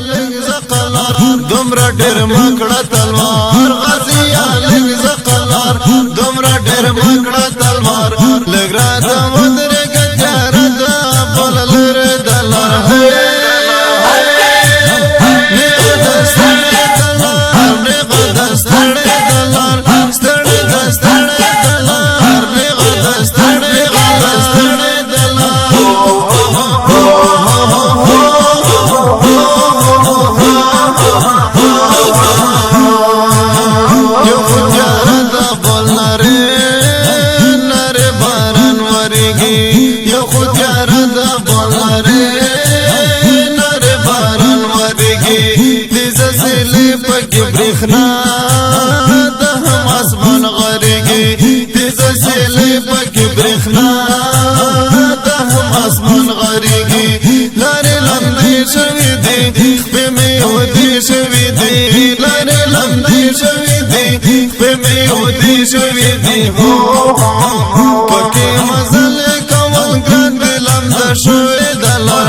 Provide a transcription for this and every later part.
لږ زقلار دومره ډېر مکړه تلوار غازي لږ زقلار دومره ډېر مکړه تلوار لږ راته ودرېږه تیاره ده بل لرې د لار نیغه د ستړې د لار نیغه د ستړې د لار ستړې د ستړې د لار نیغه د ستړې د لار یو خجاره د بل نره باران ورېږي یو خجاره د بل نره باران ورېږي د زلزلې پکې برېښنا د هم اسمان غړېږي د زلزلې پکې برېښنا د هم اسمان غړېږي لارې لمدې شوې دي خپې مې ودې شوې دي لارې لمدې شوې دي خپې مې ودې شوې دي پکې مزل کول ګران دي لمده شوې د لار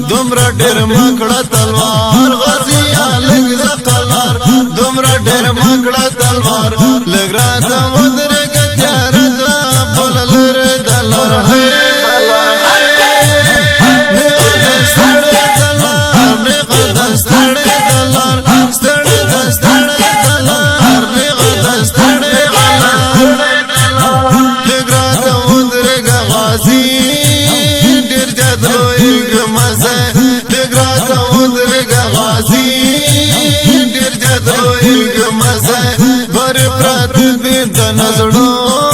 دومره ډېر مکړه تلوار غازي لږ زقلار دومره ډېر مکړه تلوار لږ راته ودرېږه تیاره ده بل لرې د لار نیغه د ستړې د لار نیغه د ستړې د لار ستړې د ستړې د لار نیغه د ستړې د لار لږ راته ودرېږه غازي ډېر زیات لویږه مزه لږ راته ودرېږه غازي ډېر زیات لویږه مزه بر پراته دي د نظرونو